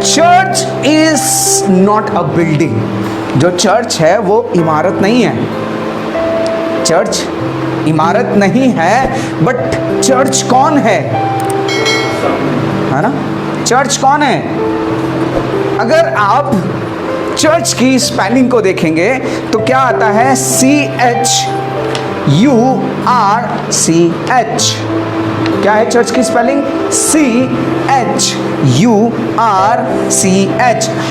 Church is not a building. जो church है वो इमारत नहीं है, चर्च इमारत नहीं है। बट चर्च कौन है ना? चर्च कौन है? अगर आप चर्च की स्पेलिंग को देखेंगे तो क्या आता है? CHURCH। क्या है चर्च की स्पेलिंग? CHURCH।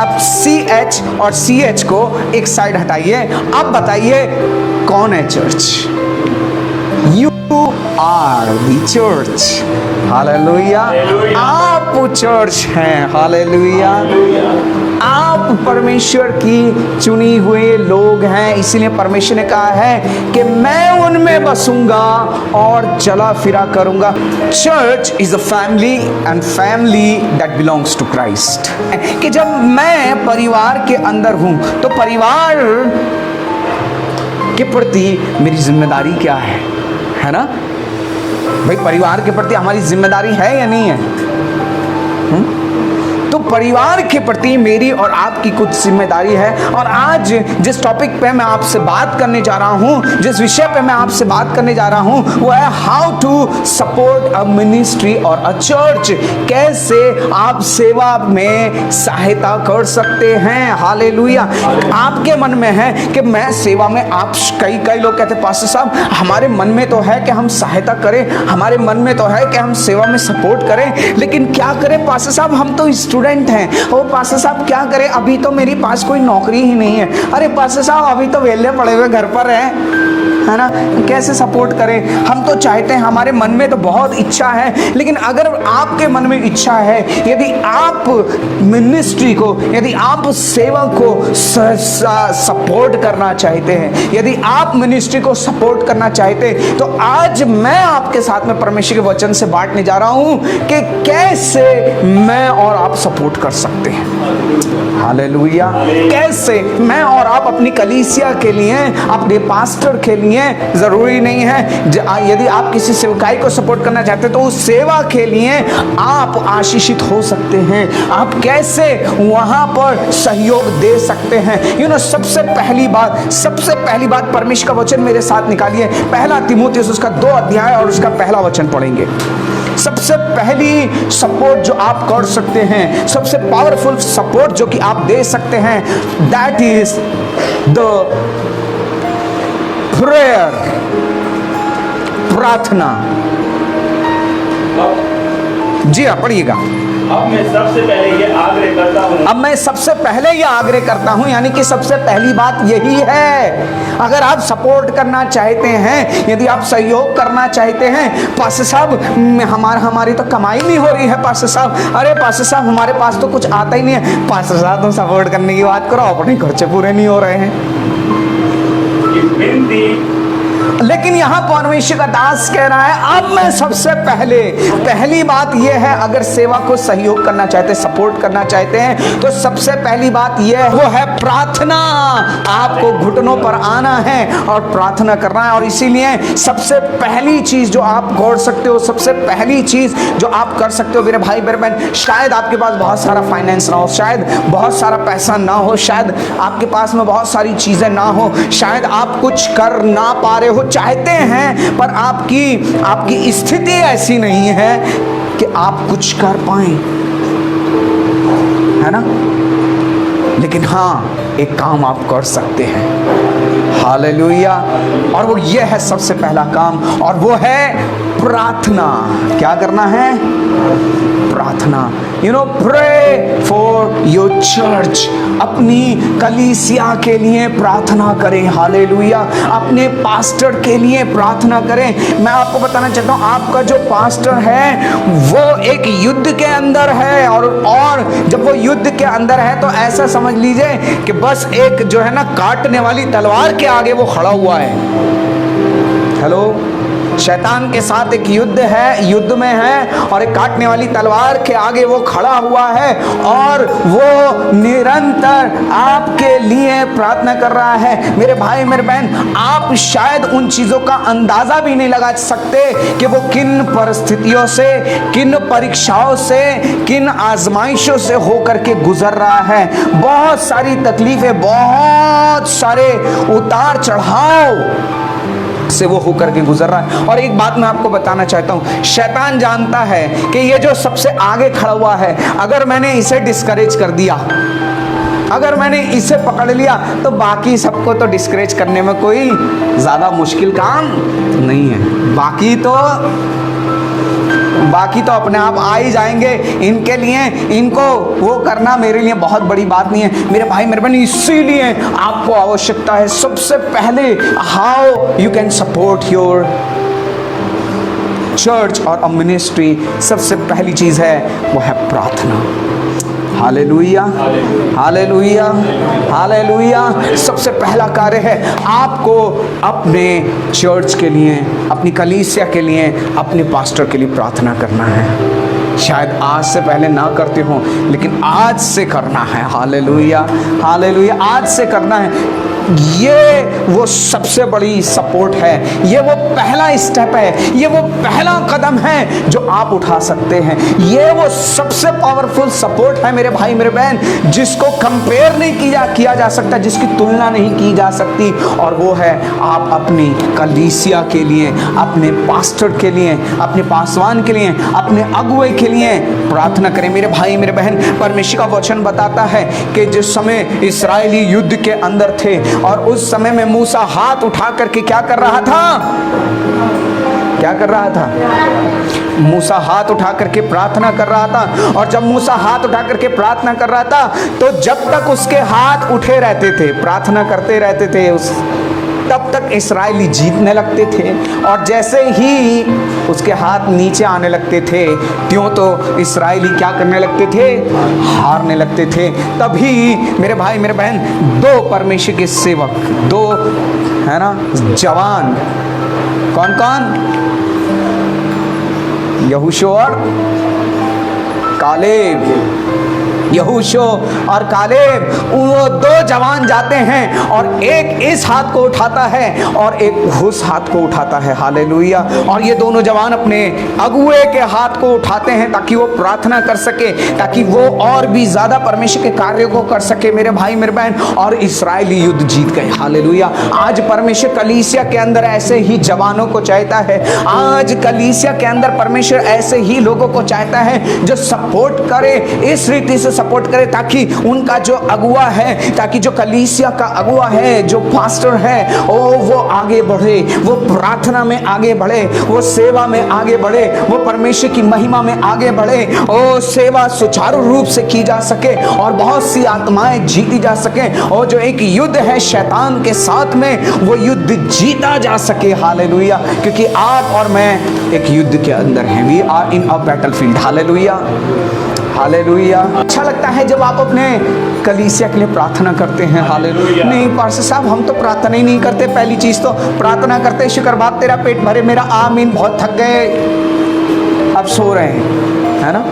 अब CH और CH को एक साइड हटाइए, अब बताइए कौन है church? You are the church। Hallelujah. आप चर्च हैं। हालेलुया। आप परमेश्वर की चुनी हुए लोग हैं, इसीलिए परमेश्वर ने कहा है कि मैं उनमें बसूंगा और चला फिरा करूंगा। Church is a family and family that belongs to Christ. कि जब मैं परिवार के अंदर हूं तो परिवार के प्रति मेरी जिम्मेदारी क्या है ना भाई? परिवार के प्रति हमारी जिम्मेदारी है या नहीं है? तो परिवार के प्रति मेरी और आपकी कुछ जिम्मेदारी है। और आज जिस टॉपिक पे मैं आपसे बात करने जा रहा हूं, जिस विषय पे मैं आपसे बात करने जा रहा हूं, वो है how to support a ministry और अ चर्च। कैसे आप सेवा में सहायता कर सकते हैं। हालेलुया। आपके मन में है कि मैं सेवा में, आप कई लोग कहते हैं पास्टर साहब हमारे मन में तो है कि हम सहायता करें, हमारे मन में तो है कि हम सेवा में सपोर्ट करें, लेकिन क्या करें पास्टर साहब, हम तो स्टूडेंट हैं। ओ पास्टर साहब क्या करें, अभी तो मेरे पास कोई नौकरी ही नहीं है। अरे पास्टर साहब अभी तो वेले पड़े हुए घर पर है ना, कैसे सपोर्ट करें? हम तो चाहते हैं, हमारे मन में तो बहुत इच्छा है, लेकिन अगर आपके मन में इच्छा है, यदि आप मिनिस्ट्री को, यदि आप सेवा को सपोर्ट करना चाहते हैं, यदि आप मिनिस्ट्री को सपोर्ट करना चाहते हैं, तो आज मैं आपके साथ में परमेश्वर के वचन से बांटने जा रहा हूं कि कैसे मैं और आप सपोर्ट कर सकते हैं। हालेलुया। कैसे मैं और आप अपनी कलीसिया के लिए, अपने पास्टर के लिए, जरूरी नहीं है यदि आप किसी सेवकाई को सपोर्ट करना चाहते हैं तो उस सेवा के लिए आप आशीषित हो सकते हैं। आप कैसे वहां पर सहयोग दे सकते हैं? सबसे पहली बात परमेश्वर का वचन मेरे साथ निकालिए। पहला तीमुथियुस उसका 2 अध्याय और उसका पहला वचन पढ़ेंगे। सबसे पहली सपोर्ट जो आप कर सकते हैं, सबसे पावरफुल सपोर्ट जो कि आप दे सकते हैं, दैट इज द प्रेयर, प्रार्थना। जी हाँ, पढ़िएगा। अब मैं सबसे पहले ये आग्रह करता हूं, यानी कि सबसे पहली बात यही है। अगर आप सपोर्ट करना चाहते हैं, यदि आप सहयोग करना चाहते हैं, पास्टर साहब हमारी तो कमाई नहीं हो रही है पास्टर साहब, अरे पास्टर साहब हमारे पास तो कुछ आता ही नहीं है। पास्टर साहब तुम सपोर्ट करने की बात करो, अपने खर्चे पूरे नहीं हो रहे हैं। लेकिन यहां परमेश्वर का दास कह रहा है, अब मैं सबसे पहली बात यह है, अगर सेवा को सहयोग करना चाहते, सपोर्ट करना चाहते हैं, तो सबसे पहली बात यह वो है प्रार्थना। आपको घुटनों पर आना है और प्रार्थना करना है। और इसीलिए सबसे पहली चीज जो आप कर सकते हो, सबसे पहली चीज जो आप कर सकते हो मेरे भाई मेरे बहन, शायद आपके पास बहुत सारा फाइनेंस ना हो, शायद बहुत सारा पैसा ना हो, शायद आपके पास में बहुत सारी चीजें ना हो, शायद आप कुछ कर ना पा रहे हो, चाहते हैं पर आपकी स्थिति ऐसी नहीं है कि आप कुछ कर पाएं, है ना? लेकिन हाँ, एक काम आप कर सकते हैं। हालेलुया। और वो ये है सबसे पहला काम, और वो है प्रार्थना। क्या करना है? प्रार्थना। Pray for your church. अपनी कलीसिया के लिए प्रार्थना करें। हालेलुया। अपने पास्टर के लिए प्रार्थना करें। मैं आपको बताना चाहता हूं, आपका जो पास्टर है वो एक युद्ध के अंदर है, और जब वो युद्ध के अंदर है तो ऐसा समझ लीजिए कि बस एक जो है ना काटने वाली तलवार के आगे वो खड़ा हुआ है। हेलो, शैतान के साथ एक युद्ध है, युद्ध में है, और एक काटने वाली तलवार के आगे वो खड़ा हुआ है और वो निरंतर आपके लिए प्रार्थना कर रहा है। मेरे भाई मेरे बहन, आप शायद उन चीजों का अंदाजा भी नहीं लगा सकते कि वो किन परिस्थितियों से, किन परीक्षाओं से, किन आजमाइशों से होकर के गुजर रहा है। बहुत सारी तकलीफें, बहुत सारे उतार चढ़ाव से वो होकर के गुजर रहा है। और एक बात मैं आपको बताना चाहता हूं, शैतान जानता है कि ये जो सबसे आगे खड़ा हुआ है, अगर मैंने इसे डिस्करेज कर दिया, अगर मैंने इसे पकड़ लिया, तो बाकी सबको तो डिस्करेज करने में कोई ज्यादा मुश्किल काम नहीं है। बाकी तो अपने आप आ ही जाएंगे। इनके लिए, इनको वो करना मेरे लिए बहुत बड़ी बात नहीं है। मेरे भाई मेरे बहन, इसीलिए आपको आवश्यकता है सबसे पहले, how you can support your church और मिनिस्ट्री। सबसे पहली चीज है वो है प्रार्थना। Hallelujah, hallelujah, hallelujah. सबसे पहला कार्य है आपको अपने चर्च के लिए, अपनी कलीसिया के लिए, अपने पास्टर के लिए प्रार्थना करना है। शायद आज से पहले ना करते हो, लेकिन आज से करना है। हालेलुया, हालेलुया, आज से करना है। ये वो सबसे बड़ी सपोर्ट है, ये वो पहला स्टेप है, ये वो पहला कदम है जो आप उठा सकते हैं। ये वो सबसे पावरफुल सपोर्ट है मेरे भाई मेरे बहन, जिसको कंपेयर नहीं किया जा सकता, जिसकी तुलना नहीं की जा सकती। और वो है आप अपनी कलीसिया के लिए, अपने पास्टर के लिए, अपने पासवान के लिए, अपने अगुवे के लिए प्रार्थना करें। मेरे भाई मेरे बहन, परमेश्वर का वचन बताता है कि जिस समय इस्राएली युद्ध के अंदर थे और उस समय में मूसा हाथ उठा करके क्या कर रहा था? क्या कर रहा था? मूसा हाथ उठा करके प्रार्थना कर रहा था। और जब मूसा हाथ उठा करके प्रार्थना कर रहा था, तो जब तक उसके हाथ उठे रहते थे, प्रार्थना करते रहते थे, तब तक इस्राएली जीतने लगते थे। और जैसे ही उसके हाथ नीचे आने लगते थे, त्यों तो इस्राएली क्या करने लगते थे? हारने लगते थे। तभी मेरे भाई मेरे बहन, दो परमेश्वर के सेवक, दो है ना जवान, कौन कौन? यहोशू और कालेब। यहोशू और कालेब, वो दो जवान जाते हैं और एक इस हाथ को उठाता है और एक उस हाथ को उठाता है। हालेलुया। और ये दोनों जवान अपने अगुए के हाथ को उठाते हैं ताकि वो प्रार्थना कर सके, ताकि वो और भी ज्यादा परमेश्वर के कार्यों को कर सके मेरे भाई मेरे बहन। और इस्राएली युद्ध जीत गए। हालेलुया। आज परमेश्वर कलीसिया के अंदर ऐसे ही जवानों को चाहता है। आज कलीसिया के अंदर परमेश्वर ऐसे ही लोगों को चाहता है जो सपोर्ट करे, इस रीति से सपोर्ट करे ताकि उनका जो अगुआ है, ताकि जो कलीसिया का अगुआ है, जो पास्टर है, वो आगे बढ़े, वो प्रार्थना में आगे बढ़े, वो सेवा में आगे बढ़े, वो परमेश्वर की महिमा में आगे बढ़े, वो सेवा सुचारू रूप से की जा सके और बहुत सी आत्माएं जीती जा सके। और जो एक युद्ध है शैतान के साथ में, वो युद्ध जीता जा सके। हालेलुया। क्योंकि आप और मैं एक युद्ध के अंदर हैं। We are in a battlefield. Hallelujah, hallelujah. अच्छा लगता है जब आप अपने कलीसिया के लिए प्रार्थना करते हैं। हालेलुया। नहीं पास्टर साहब, हम तो प्रार्थना ही नहीं करते। पहली चीज तो प्रार्थना करते शुक्र बात तेरा पेट भरे मेरा आमीन, बहुत थक गए, अब सो रहे हैं, है ना।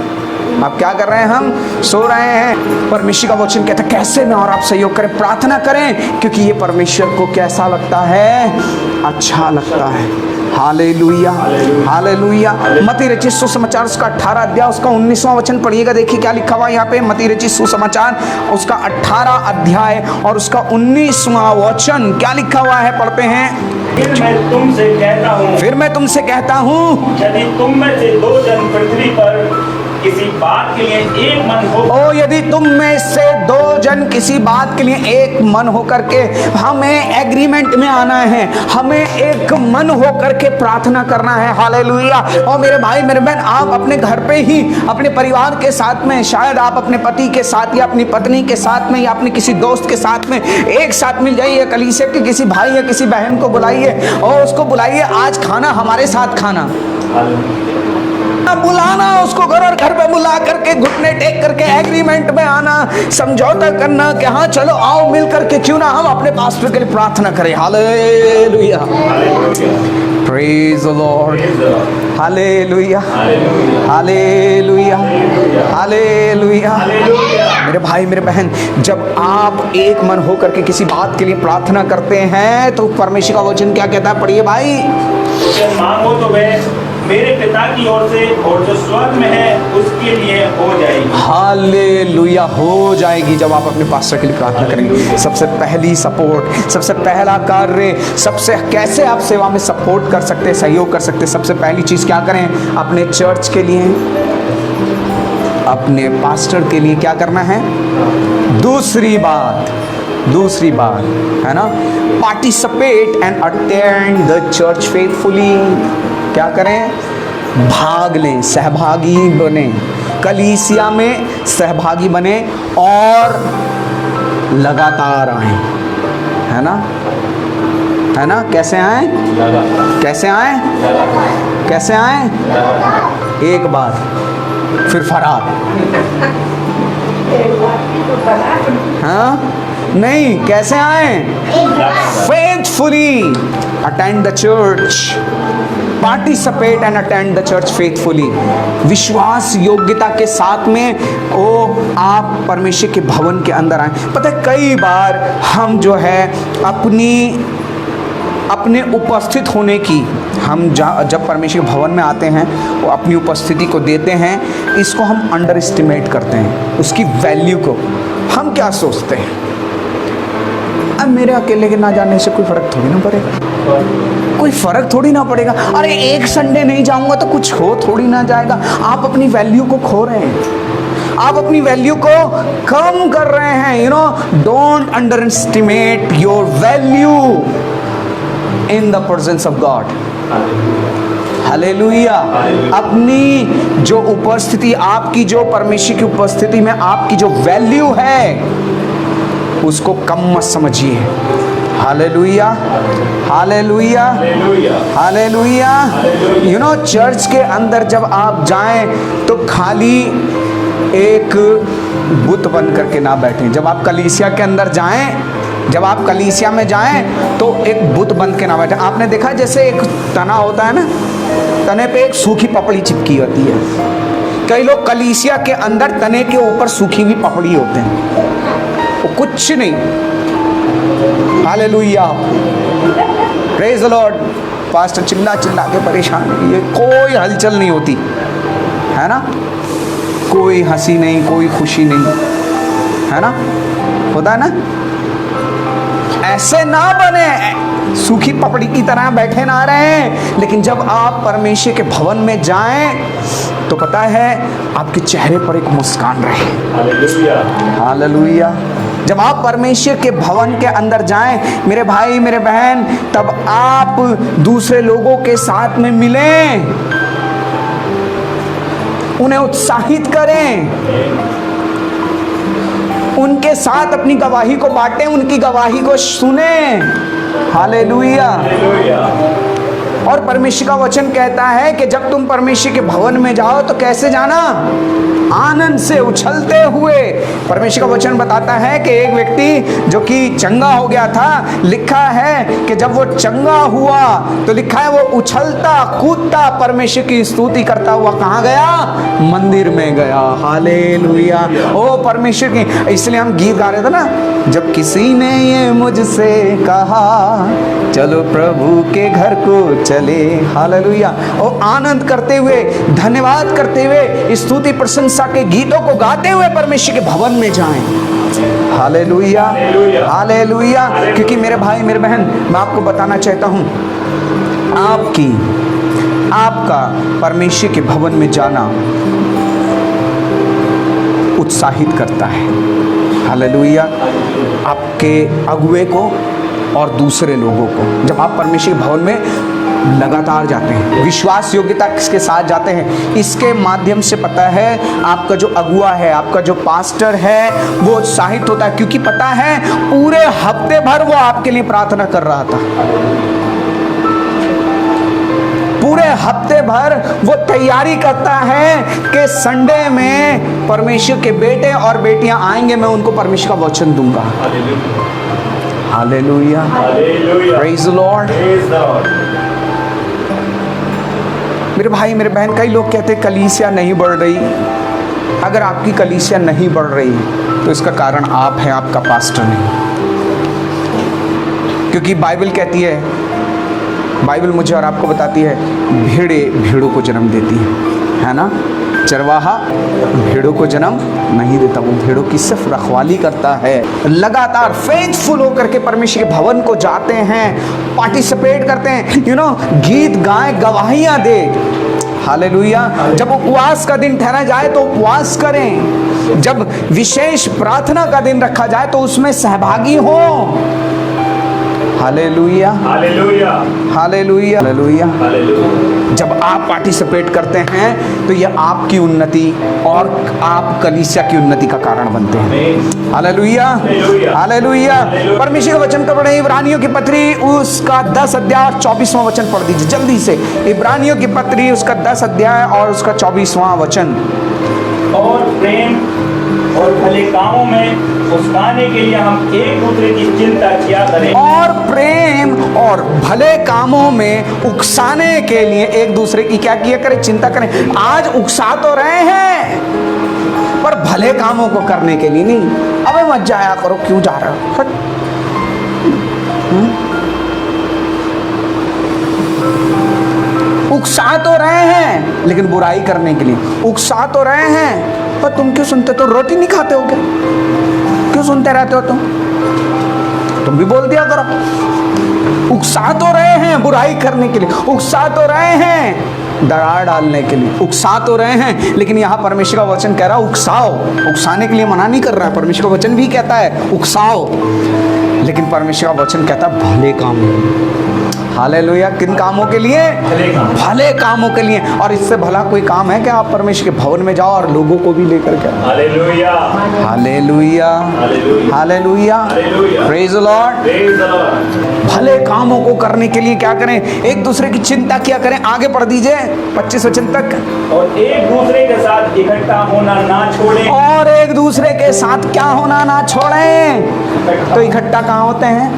अब क्या कर रहे हैं? हम सो रहे हैं। परमेश्वर का वचन कहता है कैसे मैं और आप सहयोग करें, प्रार्थना करें, क्योंकि ये परमेश्वर को कैसा लगता है? अच्छा लगता है। Hallelujah, hallelujah. मत्ती रचित सुसमाचार उसका 18 अध्याय उसका 19वां वचन पढ़िएगा। देखिए क्या लिखा हुआ यहाँ पे, मत्ती रचित सुसमाचार उसका 18 अध्याय और उसका 19वां वचन क्या लिखा हुआ है? पढ़ते हैं। फिर मैं तुमसे कहता हूँ, यदि तुम में से दो जन पृथ्वी पर किसी बात के लिए एक मन हो, यदि तुम में से दो जन किसी बात के लिए एक मन होकर के, हमें एग्रीमेंट में आना है, हमें एक मन होकर के प्रार्थना करना है। हालेलुया। और मेरे भाई मेरे बहन, आप अपने घर पे ही अपने परिवार के साथ में, शायद आप अपने पति के साथ या अपनी पत्नी के साथ में या अपने किसी दोस्त के साथ में एक साथ मिल जाइए, कलीसिया के किसी भाई या किसी बहन को बुलाइए और उसको बुलाइए आज खाना हमारे साथ खाना, बुलाना उसको घर और घर पे बुला करके घुटने टेक करके एग्रीमेंट में आना, समझौता करना कि हाँ चलो आओ मिल करके क्यों ना हम अपने पास्टर के लिए प्रार्थना करें। Hallelujah. Praise the Lord, Praise the Lord. Hallelujah, Hallelujah. Hallelujah, hallelujah. Hallelujah. मेरे भाई मेरे बहन, जब आप एक मन होकर के किसी बात के लिए प्रार्थना करते हैं तो परमेश्वर का वचन क्या कहता है, पढ़िए भाई। वचन मांगो तो वह मेरे पिता की ओर से और जो स्वर्ग में है उसके लिए हो जाएगी। हालेलुया, हो जाएगी जब आप अपने पास्टर के लिए प्रार्थना करेंगे। सबसे पहली सपोर्ट, सबसे पहला कार्य, सबसे कैसे आप सेवा में सपोर्ट कर सकते हैं, सहयोग कर सकते हैं, सबसे पहली चीज़ क्या करें, अपने चर्च के लिए, अपने पास्टर के लिए क्या करना है। दूसरी बात है ना, participate and attend the church faithfully. क्या करें, भाग लें, सहभागी बने, कलीसिया में सहभागी बने और लगातार आए, है ना, है ना। कैसे आए, कैसे आए, कैसे आए, एक बार फिर फरार, हाँ नहीं, कैसे आए, faithfully attend the church, participate and attend the church faithfully. विश्वास योग्यता के साथ में ओ आप परमेश्वर के भवन के अंदर आए। पता है कई बार हम जो है अपने उपस्थित होने की, हम जब परमेश्वर के भवन में आते हैं वो अपनी उपस्थिति को देते हैं, इसको हम अंडर एस्टिमेट करते हैं, उसकी वैल्यू को। हम क्या सोचते हैं, अब मेरे अकेले के ना जाने से कोई फर्क थोड़ी ना पड़ेगा, कोई फर्क थोड़ी ना पड़ेगा, अरे एक संडे नहीं जाऊंगा तो कुछ हो थोड़ी ना जाएगा। आप अपनी वैल्यू को खो रहे हैं, आप अपनी वैल्यू को कम कर रहे हैं। You know, don't under estimate your value in the presence of God. Hallelujah. अपनी जो उपस्थिति, आपकी जो परमेश्वर की उपस्थिति में आपकी जो वैल्यू है उसको कम मत समझिए। Hallelujah, hallelujah, hallelujah. You know, church के अंदर जब आप जाएं तो खाली एक बुत बन करके ना बैठें। जब आप कलीसिया के अंदर जाएं, जब आप कलीसिया में जाएं तो एक बुत बन के ना बैठें। आपने देखा जैसे एक तना होता है ना, तने पे एक सूखी पपड़ी चिपकी होती है। कई लोग कलीसिया के अंदर तने के ऊपर सूखी हुई पपड़ी होते हैं, वो कुछ नहीं। Hallelujah, praise the Lord. Pastor चिल्ला चिल्ला के परेशान, ये कोई हलचल नहीं होती है ना, कोई हंसी नहीं, कोई खुशी नहीं, है ना, होता है ना। ऐसे ना बने, सूखी पपड़ी की तरह बैठे ना रहें। लेकिन जब आप परमेश्वर के भवन में जाएं तो पता है आपके चेहरे पर एक मुस्कान रहे। Hallelujah, hallelujah. जब आप परमेश्वर के भवन के अंदर जाएं मेरे भाई मेरे बहन, तब आप दूसरे लोगों के साथ में मिलें, उन्हें उत्साहित करें, उनके साथ अपनी गवाही को बांटें, उनकी गवाही को सुनें। हालेलुया। और परमेश्वर का वचन कहता है कि जब तुम परमेश्वर के भवन में जाओ तो कैसे जाना, आनंद से उछलते हुए। परमेश्वर का वचन बताता है कि एक व्यक्ति जो कि चंगा हो गया था, लिखा है कि जब वो चंगा हुआ तो लिखा है वो उछलता कूदता परमेश्वर की स्तुति करता हुआ कहाँ गया, मंदिर में गया। हालेलुया। ओ परमेश्वर की, इसलिए हम गीत गा रहे थे ना, जब किसी ने ये मुझसे कहा चलो प्रभु के घर को चले। हालेलुया। और आनंद करते हुए, धन्यवाद करते हुए, स्तुति प्रशंसा के गीतों को गाते हुए परमेश्वर के भवन में जाएं। Hallelujah, hallelujah. क्योंकि मेरे भाई मेरे बहन, मैं आपको बताना चाहता हूं, आपका परमेश्वर के भवन में जाना उत्साहित करता है। हालेलुया। आपके अगुए को और दूसरे लोगों को, जब आप परमेश्वर के भवन में लगातार जाते हैं, विश्वास योग्यता के साथ जाते हैं, इसके माध्यम से पता है आपका जो अगुआ है, आपका जो पास्टर है, वो उत्साहित होता है। क्योंकि पता है पूरे हफ्ते भर वो आपके लिए प्रार्थना कर रहा था, पूरे हफ्ते भर वो तैयारी करता है कि संडे में परमेश्वर के बेटे और बेटियां आएंगे, मैं उनको परमेश्वर का वचन दूंगा। Hallelujah, praise the Lord. मेरे भाई मेरे बहन, कई लोग कहते हैं कलीसिया नहीं बढ़ रही। अगर आपकी कलीसिया नहीं बढ़ रही तो इसका कारण आप हैं, आपका पास्टर नहीं। क्योंकि बाइबल कहती है, बाइबल मुझे और आपको बताती है, भेड़ों को जन्म देती है ना। चरवाहा भेड़ों को जन्म नहीं देता, वो भेड़ों की सिर्फ रखवाली करता है। लगातार फेथफुल होकर के परमेश्वर के भवन को जाते हैं, पार्टिसिपेट करते हैं, गीत गाएं, गवाहियां दे। हालेलुया। जब उपवास का दिन ठहरा जाए तो उपवास करें, जब विशेष प्रार्थना का दिन रखा जाए तो उसमें सहभागी हो। Hallelujah, hallelujah, hallelujah, hallelujah. जब आप पार्टिसिपेट करते हैं तो यह आपकी उन्नति और आप कलीसिया की उन्नति का कारण बनते हैं। Hallelujah, hallelujah. परमेश्वर का वचन पढ़े, इब्रानियों की पत्री उसका 10 अध्याय 24वां वचन पढ़ दीजिए जल्दी से। इब्रानियों की पत्री उसका 10 अध्याय और उसका 24वां वचन। और प्रेम और भले कामों में उकसाने के लिए हम एक दूसरे की चिंता किया करें। और प्रेम और भले कामों में उकसाने के लिए एक दूसरे की क्या किया करें? चिंता करें। आज उकसा तो रहे हैं पर भले कामों को करने के लिए नहीं। अबे मत जाया करो, क्यों जा रहे हो? उकसा तो रहे हैं लेकिन बुराई करने के लिए। उकसा तो रहे हैं पर तुम क्यों सुनते? तो रोटी नहीं खाते हो क्या? क्यों सुनते रहते हो तुम भी बोल दिया करो। उकसा तो रहे हैं बुराई करने के लिए, उकसा तो रहे हैं दरार डालने के लिए, उकसा तो रहे हैं। लेकिन यहाँ परमेश्वर का वचन कह रहा है उकसाओ। उकसाने के लिए मना नहीं कर रहा है, परमेश्वर का वचन भी कहता है उकसाओ, लेकिन परमेश्वर का वचन कहता है भले काम। हालेलुया। किन कामों के लिए? भले कामों के लिए। और इससे भला कोई काम है कि आप परमेश्वर के भवन में जाओ और लोगों को भी लेकर के? Hallelujah, hallelujah, hallelujah, praise the Lord. भले कामों को करने के लिए क्या करें? एक दूसरे की चिंता किया करें। आगे पढ़ दीजिए 25 वचन तक। और एक दूसरे के साथ इकट्ठा होना ना छोड़ें। और एक दूसरे के साथ क्या होना ना छोड़ें। तो इकट्ठा कहाँ होते हैं?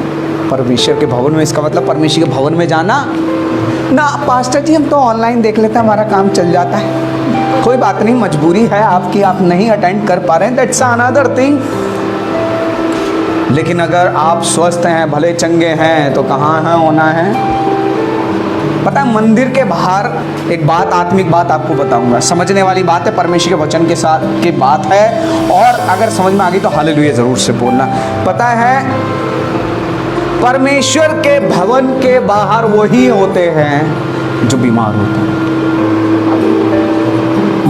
परमेश्वर के भवन में। इसका मतलब परमेश्वर के भवन में जाना ना। पास्टर जी हम तो ऑनलाइन देख लेते हैं, हमारा काम चल जाता है। कोई बात नहीं, मजबूरी है आपकी, आप नहीं अटेंड कर पा रहे हैं, दैट्स अनदर थिंग। लेकिन अगर आप स्वस्थ हैं, भले चंगे हैं, तो कहाँ है होना है? पता है, मंदिर के बाहर एक बात, आत्मिक बात आपको बताऊंगा, समझने वाली बात है, परमेश्वर के वचन के साथ की बात है। और अगर समझ में आ गई तो हालेलुया जरूर से बोलना। पता है, परमेश्वर के भवन के बाहर वही होते हैं जो बीमार होते हैं,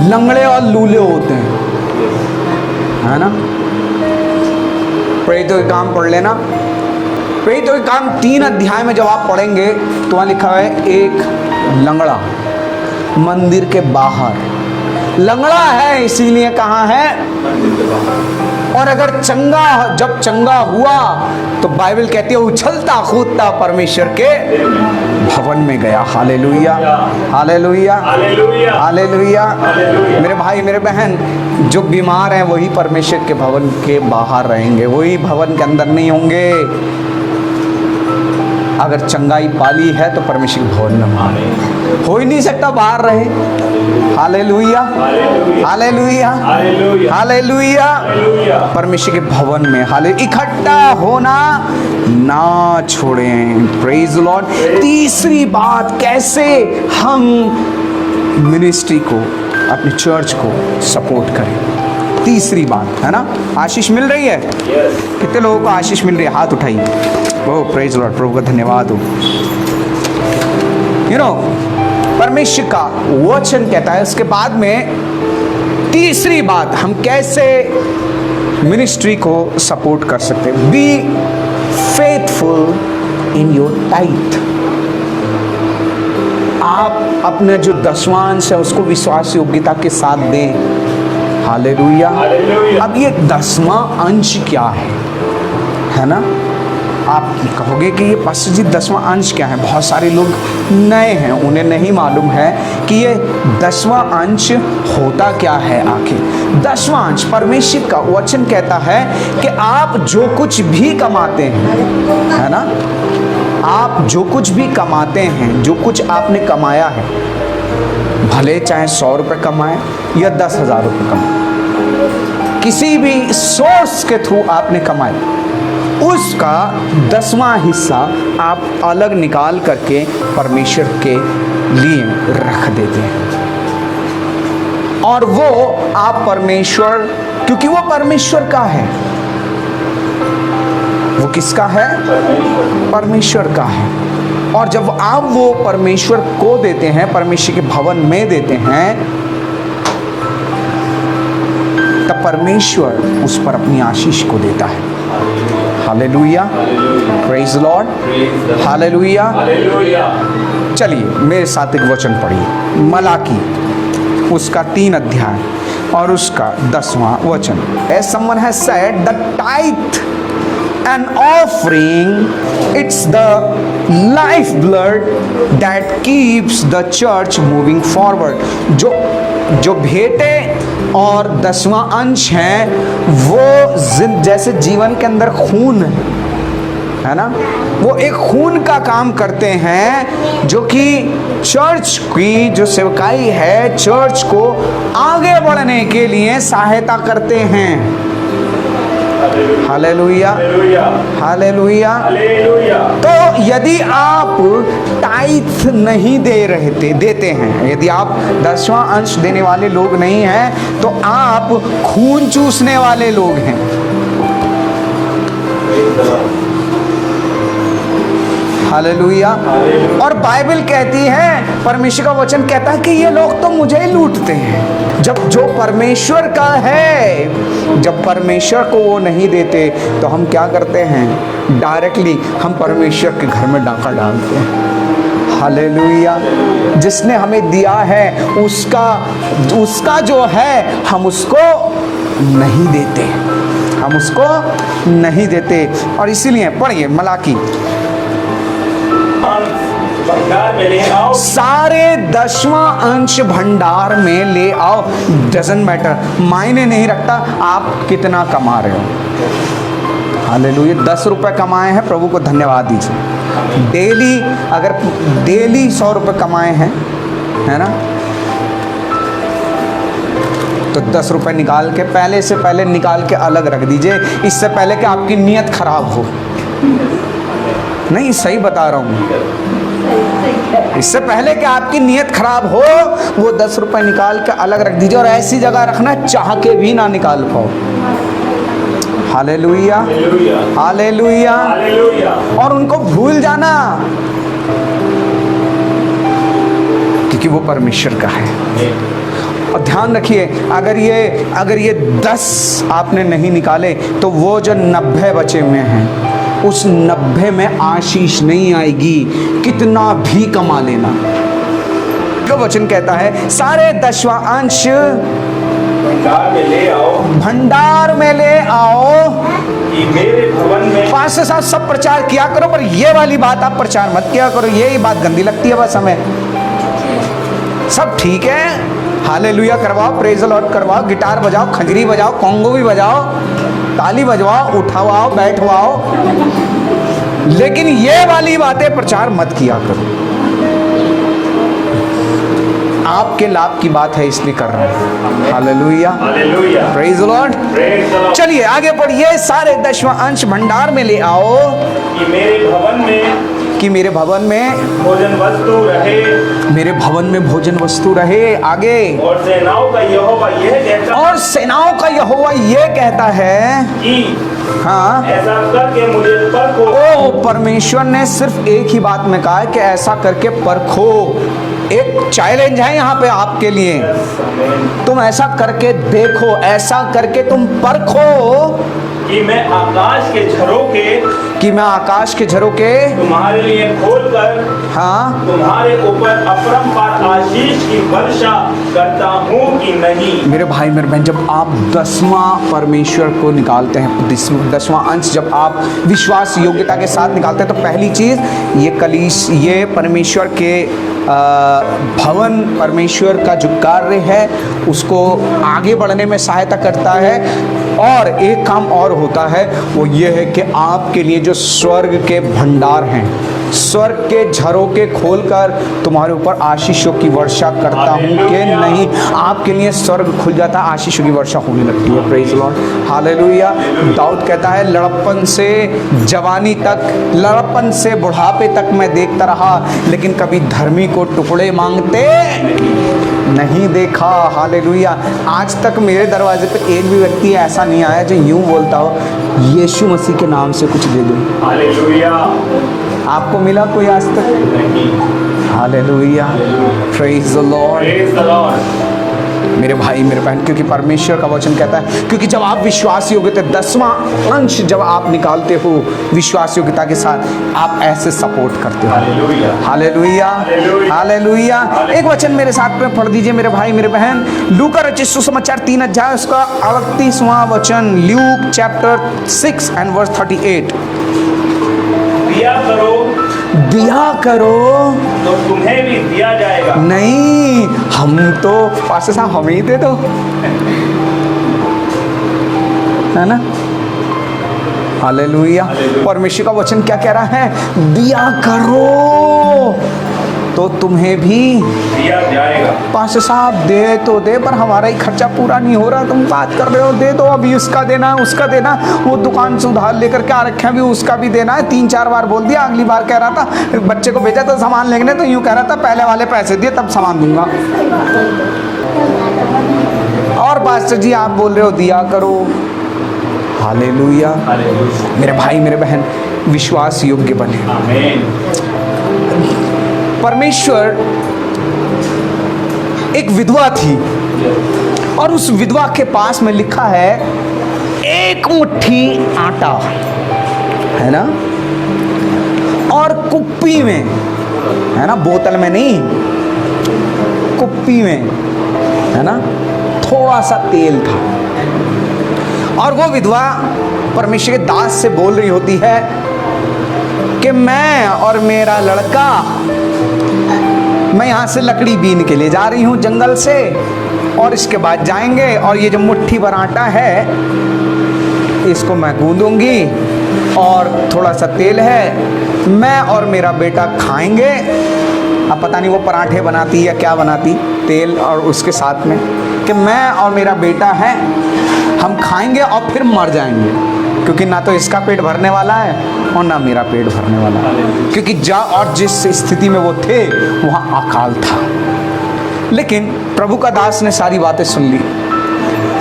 लंगड़े और लूले होते हैं, है ना। प्रेरितों के काम पढ़ लेना। प्रेरितों के काम 3 अध्याय में जब आप पढ़ेंगे तो वहाँ लिखा है एक लंगड़ा मंदिर के बाहर। लंगड़ा है इसीलिए कहाँ है? और अगर जब चंगा हुआ तो बाइबल कहती है उछलता कूदता परमेश्वर के भवन में गया। Hallelujah, hallelujah, hallelujah, hallelujah. मेरे भाई मेरे बहन, जो बीमार हैं वही परमेश्वर के भवन के बाहर रहेंगे, वही भवन के अंदर नहीं होंगे। अगर चंगाई पाली है तो परमेश्वर के भवन में हो ही नहीं सकता बाहर रहे। Hallelujah, hallelujah, hallelujah. परमेश्वर के भवन में हालेलुया इकट्ठा होना ना छोड़ें। Praise the Lord. तीसरी बात, कैसे हम मिनिस्ट्री को, अपनी चर्च को सपोर्ट करें। तीसरी बात है ना, आशीष मिल रही है? कितने लोगों को आशीष मिल रही है? हाथ उठाइए। ओह प्रेज लॉर्ड, प्रभु का धन्यवाद हो। परमेश्वर का वचन कहता है उसके बाद में तीसरी बात, हम कैसे मिनिस्ट्री को सपोर्ट कर सकते हैं। Be faithful in your tithe. आप अपने जो दशमांश है उसको विश्वास योग्यता के साथ दें। हालेलुया। अब ये 10वां अंश क्या है ना? आप कहोगे कि ये पास्टर जी 10वां अंश क्या है? बहुत सारे लोग नए हैं, उन्हें नहीं मालूम है कि ये 10वां अंश होता क्या है। आखिर 10वां अंश, परमेश्वर का वचन कहता है कि आप जो कुछ भी कमाते हैं, है ना, आप जो कुछ भी कमाते हैं, जो कुछ आपने कमाया है, भले चाहे 100 रुपये कमाए या 10,000 रुपये कमाए, किसी भी सोर्स के थ्रू आपने कमाए, उसका 10वां हिस्सा आप अलग निकाल करके परमेश्वर के लिए रख देते हैं। और वो आप परमेश्वर, क्योंकि वो परमेश्वर का है, वो किसका है? परमेश्वर का है। और जब आप वो परमेश्वर को देते हैं, परमेश्वर के भवन में देते हैं, तब परमेश्वर उस पर अपनी आशीष को देता है। Hallelujah, praise the Lord, hallelujah. चलिए मेरे साथ एक वचन पढ़िए, मलाकी उसका 3 अध्याय और उसका 10वां वचन। As someone has said, the tithe and offering, it's the lifeblood that keeps the church moving forward. जो भेंटे और 10वां अंश हैं, वो जैसे जीवन के अंदर खून है ना, वो एक खून का काम करते हैं, जो कि चर्च की जो सेवकाई है, चर्च को आगे बढ़ने के लिए सहायता करते हैं। Hallelujah, hallelujah. तो यदि आप टाइथ नहीं देते हैं, यदि आप 10वां अंश देने वाले लोग नहीं हैं, तो आप खून चूसने वाले लोग हैं। हालेलुया। और बाइबल कहती है, परमेश्वर का वचन कहता है कि ये लोग तो मुझे ही लूटते हैं। जब जो परमेश्वर का है, जब परमेश्वर को वो नहीं देते, तो हम क्या करते हैं? डायरेक्टली हम परमेश्वर के घर में डाका डालते हैं। हालेलुया। जिसने हमें दिया है उसका जो है हम उसको नहीं देते, हम उसको नहीं देते। और इसीलिए पढ़िए मलाकी, सारे 10वां अंश भंडार में ले आओ। डजंट मैटर, मायने नहीं रखता आप कितना कमा रहे हो। हालेलुया। 10 रुपये कमाए हैं, प्रभु को धन्यवाद दीजिए। डेली अगर डेली 100 रुपये कमाए हैं, है ना, तो 10 रुपये निकाल के पहले निकाल के अलग रख दीजिए, इससे पहले कि आपकी नीयत खराब हो। नहीं, सही बता रहा हूँ, इससे पहले कि आपकी नीयत खराब हो, वो 10 रुपये निकाल के अलग रख दीजिए। और ऐसी जगह रखना चाह के भी ना निकाल पाओ। Hallelujah, hallelujah. और उनको भूल जाना, क्योंकि वो परमेश्वर का है। और ध्यान रखिए, अगर ये 10 आपने नहीं निकाले, तो वो जो 90 बचे हुए हैं, उस 90 में आशीष नहीं आएगी, कितना भी कमा लेना। तो वचन कहता है, सारे 10वां अंश भंडार में ले आओ कि मेरे भवन में। 5 से 7 सब प्रचार किया करो, पर ये वाली बात आप प्रचार मत किया करो, ये बात गंदी लगती है बस हमें। सब ठीक है, हालेलुया करवाओ, प्रेज द लॉर्ड करवाओ, गिटार बजाओ, खंजरी बजाओ, कॉन्गो भी बजाओ, ताली बजवाओ, उठावाओ, बैठवाओ, लेकिन ये वाली बातें प्रचार मत किया करो। आपके लाभ की बात है, इसलिए कर रहे हैं। Hallelujah, praise the Lord. चलिए आगे बढ़िए। सारे 10वां अंश भंडार में ले आओ कि मेरे भवन में भोजन वस्तु रहे, मेरे भवन में भोजन वस्तु रहे। आगे, और सेनाओं का यहोवा यह कहता है कि हाँ, ऐसा करके मुझे परखो। ओ, परमेश्वर ने सिर्फ एक ही बात में कहा है कि ऐसा करके परखो। एक चैलेंज है यहाँ पे आपके लिए, तुम ऐसा करके देखो, ऐसा करके तुम परखो कि मैं आकाश के झरोके तुम्हारे लिए खोलकर, हाँ, तुम्हारे ऊपर अपरंपार आशीष की वर्षा करता हूँ कि नहीं। मेरे भाई मेरे बहन, जब आप 10वां परमेश्वर को निकालते हैं, 10वां अंश जब आप विश्वास योग्यता के साथ निकालते हैं, तो पहली चीज़ ये परमेश्वर के भवन, परमेश्वर का जो कार्य है उसको आगे बढ़ने में सहायता करता है। और एक काम और होता है, वो ये है कि आपके लिए जो स्वर्ग के भंडार हैं, स्वर्ग के झरोके खोलकर तुम्हारे ऊपर आशीषों की वर्षा करता हूँ कि नहीं। आपके लिए स्वर्ग खुल जाता, आशीषों की वर्षा होने लगती है। Praise Lord, hallelujah. दाऊद कहता है लड़प्पन से जवानी तक, लड़प्पन से बुढ़ापे तक मैं देखता रहा, लेकिन कभी धर्मी को टुकड़े मांगते नहीं देखा। हालेलुया। आज तक मेरे दरवाजे पे एक भी व्यक्ति ऐसा नहीं आया जो यूं बोलता हो यीशु मसीह के नाम से कुछ दे दो। हालेलुया। आपको मिला कोई आज तक? Hallelujah, praise the Lord. Praise the Lord. मेरे भाई मेरे बहन, क्योंकि परमेश्वर का वचन कहता है, क्योंकि जब आप विश्वास योग्यता 10वां अंश जब आप निकालते हो विश्वास योग्यता के साथ, आप ऐसे सपोर्ट करते हो। हालेलुया। Hallelujah, hallelujah. एक वचन मेरे साथ में पढ़ दीजिए मेरे भाई मेरे बहन, लूका रचित सुसमाचार 3 अध्याय उसका 38वां वचन, ल्यूक चैप्टर 6 एंड वर्स 38। दिया करो दिया करो तो तुम्हें भी दिया जाएगा। नहीं, हम तो पास्टर साहब हमें ही दे दो, है ना। हालेलुया। परमेश्वर का वचन क्या कह रहा है? दिया करो तो तुम्हें भी दिया जाएगा। पास्टर साहब दे तो दे, पर हमारा ही खर्चा पूरा नहीं हो रहा। तुम बात कर रहे हो दे दो, अभी उसका देना उसका देना, वो दुकान से उधार लेकर के आ रखे हैं, अभी उसका भी देना है। 3-4 बार बोल दिया। अगली बार कह रहा था, बच्चे को भेजा था सामान लेने, तो यूँ कह रहा था पहले वाले पैसे दिए तब सामान दूंगा। और पास्टर जी आप बोल रहे हो दिया करो। हालेलुया। मेरे भाई मेरे बहन, विश्वास योग्य बने। आमीन। परमेश्वर, एक विधवा थी और उस विधवा के पास में लिखा है एक मुट्ठी आटा, है ना, और कुप्पी में, है ना, बोतल में नहीं, कुप्पी में, है ना, थोड़ा सा तेल था। और वो विधवा परमेश्वर के दास से बोल रही होती है कि मैं और मेरा लड़का, मैं यहाँ से लकड़ी बीन के लिए जा रही हूँ जंगल से, और इसके बाद जाएंगे और ये जो मुट्ठी भर आटा है इसको मैं गूंदूंगी और थोड़ा सा तेल है, मैं और मेरा बेटा खाएंगे। अब पता नहीं वो पराठे बनाती या क्या बनाती, तेल और उसके साथ में, कि मैं और मेरा बेटा है, हम खाएंगे और फिर मर जाएंगे, क्योंकि ना तो इसका पेट भरने वाला है और ना मेरा पेट भरने वाला है, क्योंकि और जिस स्थिति में वो थे वहाँ अकाल था। लेकिन प्रभु का दास ने सारी बातें सुन ली,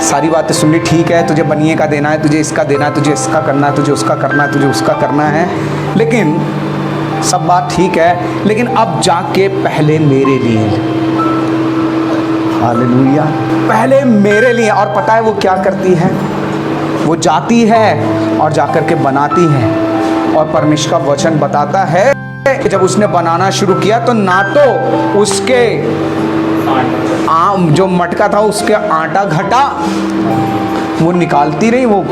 सारी बातें सुन ली। ठीक है, तुझे बनिए का देना है, तुझे इसका देना है, तुझे इसका करना है, तुझे उसका करना है, तुझे उसका करना है, लेकिन सब बात ठीक है, लेकिन अब जाके पहले मेरे लिए। हालेलुया, पहले मेरे लिए। और पता है वो क्या करती है? वो जाती है और जाकर के बनाती है, और परमेश्वर का वचन बताता है कि जब उसने बनाना शुरू किया तो ना तो उसके जो मटका था उसके आटा घटा, वो निकालती रही, वो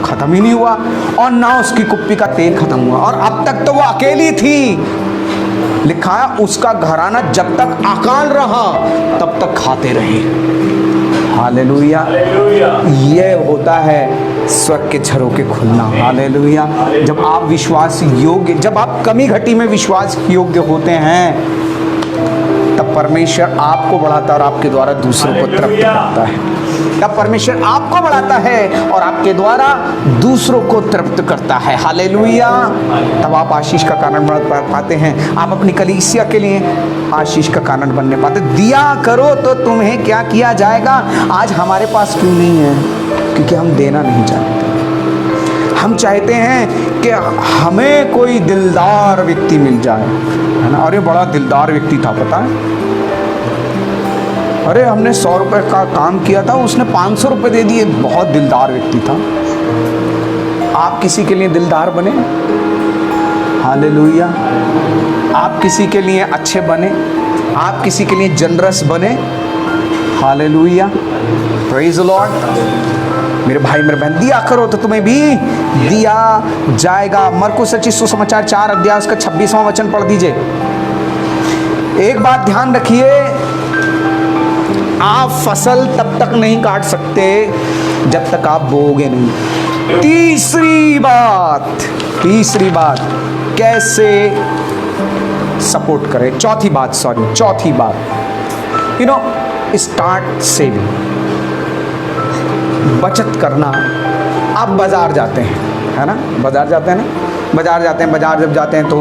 खत्म ही नहीं हुआ, और ना उसकी कुप्पी का तेल खत्म हुआ। और अब तक तो वो अकेली थी। लिखा है उसका घराना जब तक अकाल रहा तब तक खाते रहे। हालेलुया। ये होता है स्वर्ग के झरोके खुलना। हालेलुया। जब आप विश्वास योग्य, जब आप कमी घटी में विश्वास योग्य होते हैं, तब परमेश्वर आपको बढ़ाता है और आपके द्वारा दूसरों को तृप्त करता है। तब परमेश्वर आपको बढ़ाता है और आपके द्वारा दूसरों को तृप्त करता है। हालेलुया। तब आप आशीष का कारण बन पाते हैं, आप अपनी कलीसिया के लिए आशीष का कारण बनने पाते। दिया करो तो तुम्हें क्या किया जाएगा। आज हमारे पास क्यों नहीं है? क्योंकि हम देना नहीं चाहते। हम चाहते हैं कि हमें कोई दिलदार व्यक्ति मिल जाए, है ना। और ये बड़ा दिलदार व्यक्ति था, पता है। अरे हमने 100 रुपये का काम किया था, उसने 500 रुपये दे दिए। बहुत दिलदार व्यक्ति था। आप किसी के लिए दिलदार बने। हालेलुया। आप किसी के लिए अच्छे बने, आप किसी के लिए जनरस बने। हालेलुया। Praise the Lord. मेरे भाई मेरे बहन, दिया करो तो तुम्हें भी दिया जाएगा। मरकुस रचित सुसमाचार 4 अध्याय उसका 26वां वचन पढ़ दीजिए। एक बात ध्यान रखिए, आप फसल तब तक नहीं काट सकते जब तक आप बोओगे नहीं। तीसरी बात, कैसे सपोर्ट करें। चौथी बात, यू नो, स्टार्ट सेविंग, बचत करना। आप बाजार जाते हैं, है ना, बाजार जाते हैं, बाजार जब जाते हैं तो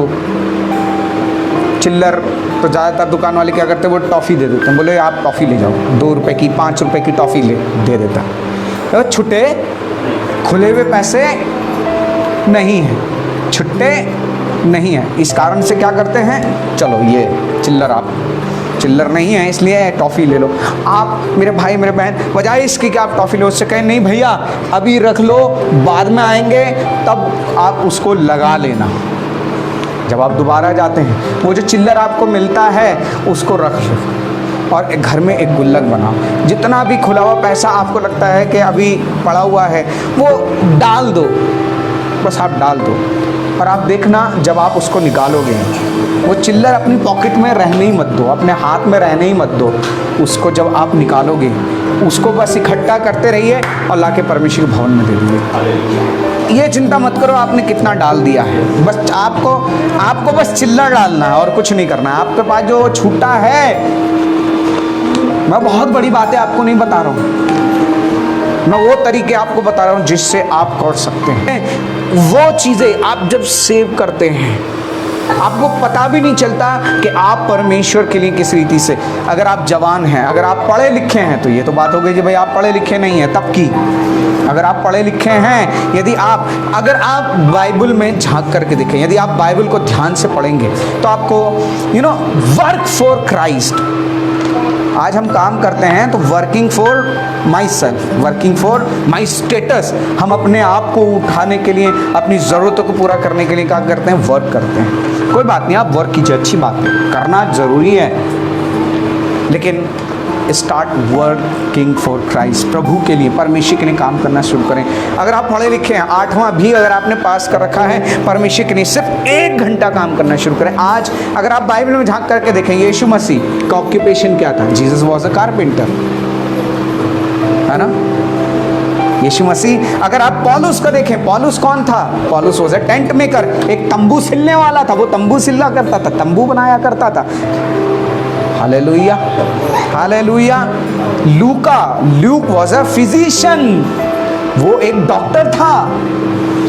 चिल्लर, तो ज़्यादातर दुकान वाले क्या करते हैं, वो टॉफ़ी दे देते हैं, बोले आप टॉफ़ी ले जाओ, 2 रुपये की 5 रुपये की टॉफ़ी दे देता है। तो छुट्टे खुले हुए पैसे नहीं हैं, छुट्टे नहीं हैं, इस कारण से क्या करते हैं, चलो ये चिल्लर नहीं है इसलिए टॉफ़ी ले लो। आप मेरे भाई मेरे बहन, बजाय इसकी कि आप टॉफ़ी लो, उससे कहें नहीं भैया अभी रख लो, बाद में आएंगे तब आप उसको लगा लेना। जब आप दोबारा जाते हैं, वो जो चिल्लर आपको मिलता है उसको रख लो और एक घर में एक गुल्लक बनाओ। जितना भी खुला हुआ पैसा आपको लगता है कि अभी पड़ा हुआ है, वो डाल दो, बस आप डाल दो। और आप देखना, जब आप उसको निकालोगे, वो चिल्लर अपनी पॉकेट में रहने ही मत दो, अपने हाथ में रहने ही मत दो। उसको जब आप निकालोगे, उसको बस इकट्ठा करते रहिए और लाके परमेश्वर के भवन में दे दीजिए। ये चिंता मत करो आपने कितना डाल दिया है, बस आपको बस चिल्लर डालना है और कुछ नहीं करना है। आपके पास जो छूटा है, मैं बहुत बड़ी बातें आपको नहीं बता रहा हूँ, मैं वो तरीके आपको बता रहा हूँ जिससे आप कर सकते हैं। वो चीज़ें आप जब सेव करते हैं, आपको पता भी नहीं चलता कि आप परमेश्वर के लिए किस रीति से, अगर आप जवान हैं, अगर आप पढ़े लिखे हैं, तो ये तो बात हो गई कि भाई आप पढ़े लिखे नहीं हैं, तब की। अगर आप पढ़े लिखे हैं, अगर आप बाइबल में झांक करके देखें, यदि आप बाइबल को ध्यान से पढ़ेंगे, तो आपको वर्क फॉर क्राइस्ट। आज हम काम करते हैं तो working for my self, working for my status. हम अपने आप को उठाने के लिए, अपनी ज़रूरतों को पूरा करने के लिए क्या करते हैं, वर्क करते हैं। कोई बात नहीं, आप वर्क कीजिए, अच्छी बात है, करना ज़रूरी है, लेकिन स्टार्ट वर्किंग फॉर क्राइस्ट, प्रभु के लिए, परमेश्वर के लिए काम करना शुरू करें। अगर आप पढ़े लिखे हैं, 8वां भी अगर आपने पास कर रखा है, परमेश्वर के लिए सिर्फ 1 घंटा काम करना शुरू करें। आज अगर आप बाइबल में झांक करके देखें, यीशु मसीह का ऑक्यूपेशन क्या था? जीसस वॉज अ कारपेंटर, है ना। यीशु मसीह, अगर आप पौलुस को देखें, पौलुस कौन था? पौलुस वॉज अ टेंट मेकर, एक तंबू सिलने वाला था, वो तंबू सिला करता था, तंबू बनाया करता था। Hallelujah, hallelujah. Look was a physician, वो एक डॉक्टर था,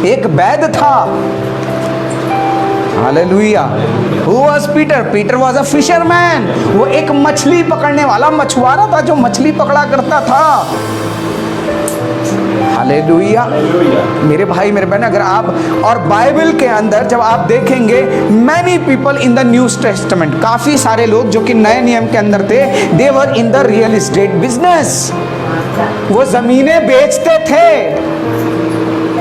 एक वैद्य था। Hallelujah. Who was Peter? Peter was a fisherman, वो एक मछली पकड़ने वाला मछुआरा था जो मछली पकड़ा करता था। हालेलुया। मेरे भाई मेरे बहन, अगर आप, और बाइबल के अंदर जब आप देखेंगे, many people in the new testament, काफी सारे लोग जो कि नए नियम के अंदर थे, they were in the real estate business, वो जमीनें बेचते थे।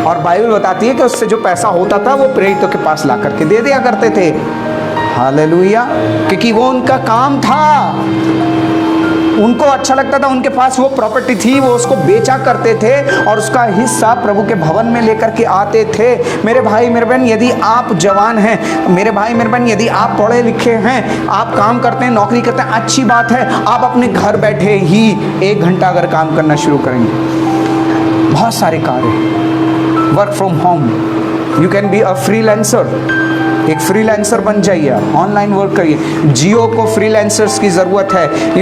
और बाइबल बताती है कि उससे जो पैसा होता था वो प्रेरितों के पास ला करके दे दिया करते थे। हालेलुया। क्योंकि वो उनका काम था, उनको अच्छा लगता था, उनके पास वो प्रॉपर्टी थी, वो उसको बेचा करते थे और उसका हिस्सा प्रभु के भवन में लेकर के आते थे। मेरे भाई मेरे बहन, यदि आप जवान हैं, मेरे भाई मेरे बहन, यदि आप पढ़े लिखे हैं, आप काम करते हैं, नौकरी करते हैं, अच्छी बात है। आप अपने घर बैठे ही 1 घंटा अगर काम करना शुरू करेंगे, बहुत सारे कार्य, work from home, you can be a freelancer, एक फ्रीलांसर बन जाइए, ऑनलाइन वर्क करिए। जियो को फ्रीलांसर्स की ज़रूरत है।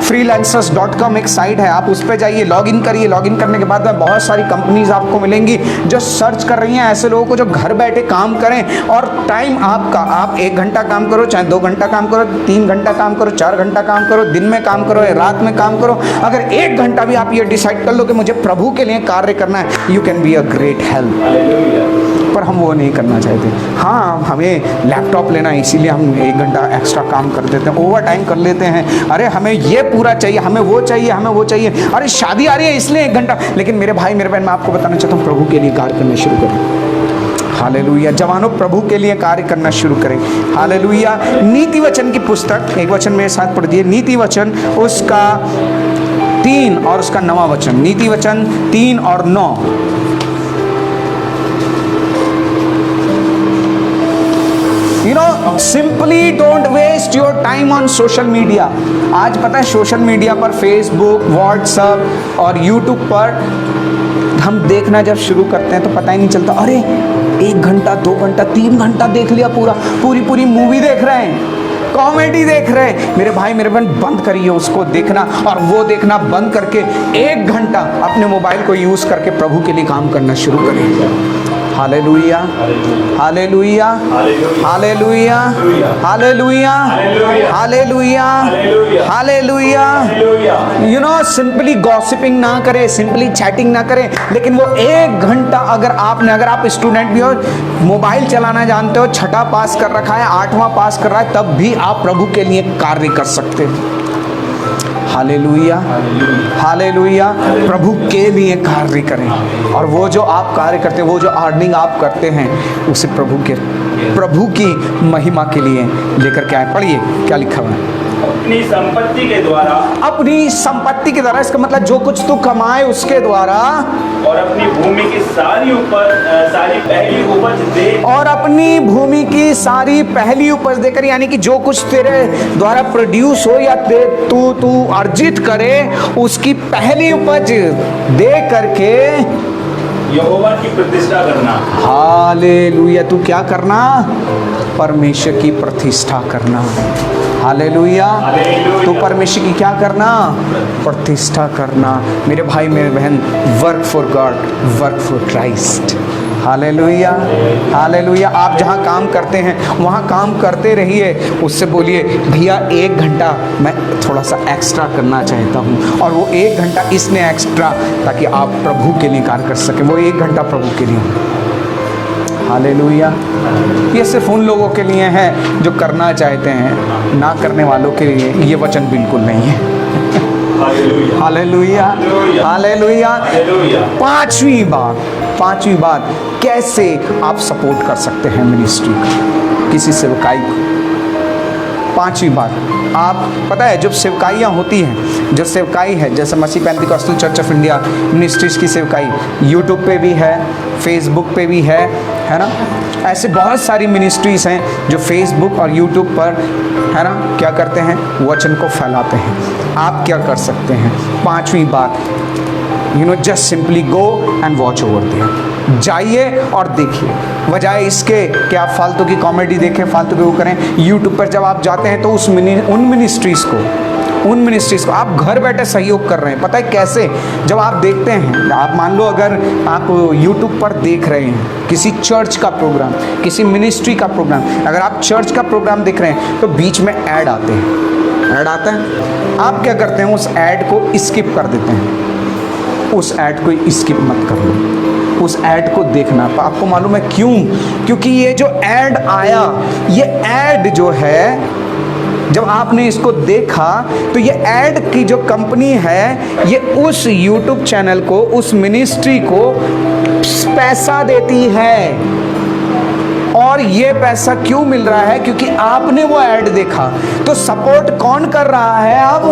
freelancers.com एक साइट है, आप उस पर जाइए, लॉगिन करिए। लॉगिन करने के बाद में बहुत सारी कंपनीज आपको मिलेंगी जो सर्च कर रही हैं ऐसे लोगों को जो घर बैठे काम करें। और टाइम आपका, आप 1 घंटा काम करो, चाहे 2 घंटा काम करो, 3 घंटा काम करो, 4 घंटा काम करो, दिन में काम करो या रात में काम करो, अगर 1 घंटा भी आप ये डिसाइड कर लो कि मुझे प्रभु के लिए कार्य करना है, you can be a great help. पर हम वो नहीं करना चाहते। हाँ, हमें लैपटॉप लेना है इसीलिए हम 1 घंटा एक्स्ट्रा काम कर देते हैं, ओवर टाइम कर लेते हैं। अरे हमें ये पूरा चाहिए, हमें वो चाहिए, हमें वो चाहिए, अरे शादी आ रही है इसलिए 1 घंटा। लेकिन मेरे भाई मेरे बहन, मैं आपको बताना चाहता हूँ, प्रभु के लिए कार्य करना शुरू करें। हालेलुया। जवानों, प्रभु के लिए कार्य करना शुरू करें। हालेलुया। नीति वचन की पुस्तक, एक वचन मेरे साथ पढ़ दिए, नीति वचन उसका 3 और उसका 9वां वचन, नीति वचन 3 और 9। Simply don't waste your time on social media. आज पता है सोशल मीडिया पर, फेसबुक, व्हाट्सएप और यूट्यूब पर हम देखना जब शुरू करते हैं तो पता ही नहीं चलता, अरे 1 घंटा, 2 घंटा, 3 घंटा देख लिया, पूरी मूवी देख रहे हैं। कॉमेडी देख रहे हैं, मेरे भाई मेरे बहन बंद करिए उसको देखना, और वो देखना बंद करके 1 घंटा अपने मोबाइल को यूज करके प्रभु के लिए काम करना शुरू करें। Hallelujah, hallelujah, hallelujah, hallelujah, hallelujah, hallelujah. You know, simply gossiping ना करें, सिंपली चैटिंग ना करें, लेकिन वो 1 घंटा अगर आप स्टूडेंट भी हो, मोबाइल चलाना जानते हो, 6वां पास कर रखा है, 8वां पास कर रहा है, तब भी आप प्रभु के लिए कार्य कर सकते हो। Hallelujah, hallelujah. प्रभु के लिए कार्य करें, और वो जो आप कार्य करते हैं, वो जो अर्निंग आप करते हैं, उसे प्रभु की महिमा के लिए लेकर के आए। पढ़िए क्या लिखा हुआ है। अपनी संपत्ति के द्वारा, अपनी संपत्ति के द्वारा, इसका मतलब जो कुछ तू कमाए उसके द्वारा, और अपनी भूमि की सारी पहली उपज दे, और अपनी भूमि की सारी पहली उपज देकर, यानी कि जो कुछ तेरे द्वारा प्रोड्यूस हो या तू अर्जित करे, उसकी पहली उपज दे करके यहोवा की प्रतिष्ठा करना। हालेलुया। तू क्या करना? परमेश्वर की प्रतिष्ठा करना। हालेलुया। तो परमेश्वर की क्या करना? प्रतिष्ठा करना। मेरे भाई मेरे बहन, work for God, work for Christ. Hallelujah, hallelujah. आप जहाँ काम करते हैं वहाँ काम करते रहिए, उससे बोलिए भैया 1 घंटा मैं थोड़ा सा एक्स्ट्रा करना चाहता हूँ, और वो 1 घंटा इसने एक्स्ट्रा, ताकि आप प्रभु के लिए कार्य कर सकें। वो 1 घंटा प्रभु के लिए। हालेलुया। ये सिर्फ उन लोगों के लिए है जो करना चाहते हैं, ना करने वालों के लिए ये वचन बिल्कुल नहीं है। Hallelujah, hallelujah. पांचवी बात, कैसे आप सपोर्ट कर सकते हैं मिनिस्ट्री को, किसी सेवकाई को। पांचवी बात, आप पता है जब सेवकाइयाँ होती हैं, जो सेवकाई है, जैसे मसीह pentecostal church of India ministries की सेवकाई यूट्यूब पे भी है, फेसबुक पे भी है ना। ऐसे बहुत सारी मिनिस्ट्रीज हैं जो फेसबुक और यूट्यूब पर, है ना, क्या करते हैं? वचन को फैलाते हैं। आप क्या कर सकते हैं? पांचवी बात, just simply go and watch over there. जाइए और देखिए, बजाय इसके कि आप फालतू की कॉमेडी देखें, फालतू के वो करें। यूट्यूब पर जब आप जाते हैं तो उन मिनिस्ट्रीज़ को आप घर बैठे सहयोग कर रहे हैं। पता है कैसे? जब आप देखते हैं, आप मान लो अगर आप यूट्यूब पर देख रहे हैं किसी चर्च का प्रोग्राम, किसी मिनिस्ट्री का प्रोग्राम, अगर आप चर्च का प्रोग्राम देख रहे हैं तो बीच में ऐड आते हैं, ऐड आता है। आप क्या करते हैं? उस ऐड को स्किप कर देते हैं। उस ऐड को स्किप मत कर लो, उस ऐड को देखना। आपको मालूम है क्यों? क्योंकि ये जो ऐड आया, ये ऐड जो है, जब आपने इसको देखा तो ये ऐड की जो कंपनी है, ये उस YouTube चैनल को, उस मिनिस्ट्री को पैसा देती है। और ये पैसा क्यों मिल रहा है? क्योंकि आपने वो ऐड देखा। तो सपोर्ट कौन कर रहा है? अब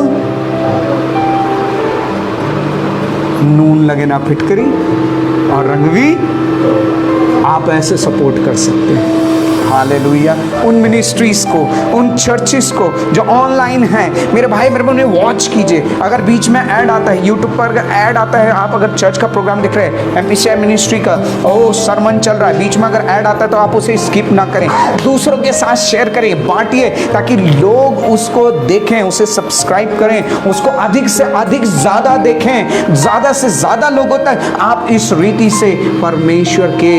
नून लगे ना फिटकरी और रंग भी, आप ऐसे सपोर्ट कर सकते हैं। हालेलुया। उन मिनिस्ट्रीज को, उन चर्चेस को जो ऑनलाइन हैं, मेरे भाई मेरे बहन, वॉच कीजिए। अगर बीच में ऐड आता है, यूट्यूब पर अगर ऐड आता है, आप अगर चर्च का प्रोग्राम देख रहे हैं, MPCI मिनिस्ट्री का, सरमन चल रहा है, बीच में अगर ऐड आता है तो आप उसे स्किप ना करें, दूसरों के साथ शेयर करें, बांटिए, ताकि लोग उसको देखें, उसे सब्सक्राइब करें, उसको अधिक से अधिक ज़्यादा देखें, ज़्यादा से ज़्यादा लोगों तक आप इस रीति से परमेश्वर के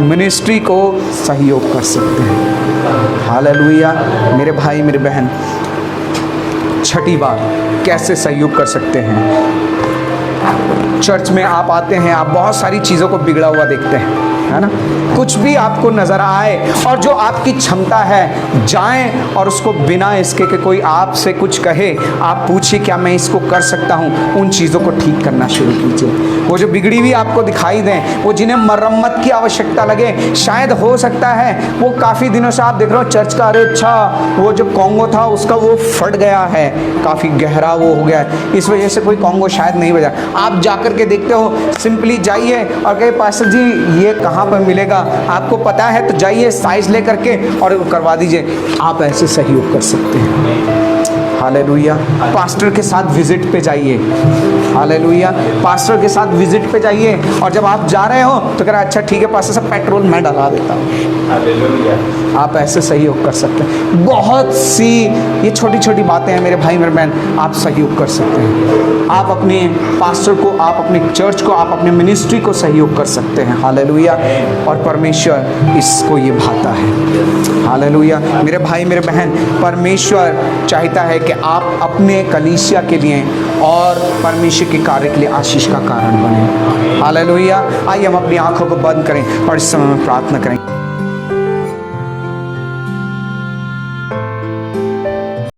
मिनिस्ट्री को सहयोग कर सकते हैं। हालेलुया। मेरे भाई मेरे बहन, छठी बात, कैसे सहयोग कर सकते हैं? चर्च में आप आते हैं, आप बहुत सारी चीज़ों को बिगड़ा हुआ देखते हैं, है ना। कुछ भी आपको नज़र आए और जो आपकी क्षमता है, जाएं और उसको बिना इसके कि कोई आपसे कुछ कहे, आप पूछिए क्या मैं इसको कर सकता हूं। उन चीज़ों को ठीक करना शुरू कीजिए। वो जो बिगड़ी हुई आपको दिखाई दें, वो जिन्हें मरम्मत की आवश्यकता लगे, शायद हो सकता है वो काफ़ी दिनों से आप देख रहे हो चर्च का, अरे अच्छा वो जो कॉन्गो था उसका वो फट गया है, काफ़ी गहरा वो हो गया है, इस वजह से कोई कॉन्गो शायद नहीं बजा। आप जाकर के देखते हो, सिंपली जाइए और कहे पास्टर जी ये कहाँ पर मिलेगा, आपको पता है तो जाइए साइज ले करके और करवा दीजिए। आप ऐसे सहयोग कर सकते हैं। हालेलुया। पास्टर के साथ विजिट पे जाइए, हालेलुया। पास्टर के साथ विजिट पे जाइए और जब आप जा रहे हो तो कह रहा अच्छा ठीक है पास्टर साहब पेट्रोल मैं डला देता हूँ। हालेलुया। आप ऐसे सहयोग कर सकते हैं। बहुत सी ये छोटी छोटी बातें हैं मेरे भाई मेरे बहन, आप सहयोग कर सकते हैं। आप अपने पास्टर को, आप अपने चर्च को, आप अपने मिनिस्ट्री को सहयोग कर सकते हैं, हालेलुया। और परमेश्वर इसको ये भाता है, हालेलुया। मेरे भाई मेरे बहन, परमेश्वर चाहता है कि आप अपने कलीसिया के लिए और परमेश्वर के कार्य के लिए आशीष का कारण बने, हालेलुया। आइए हम अपनी आंखों को बंद करें और इस समय में प्रार्थना करें।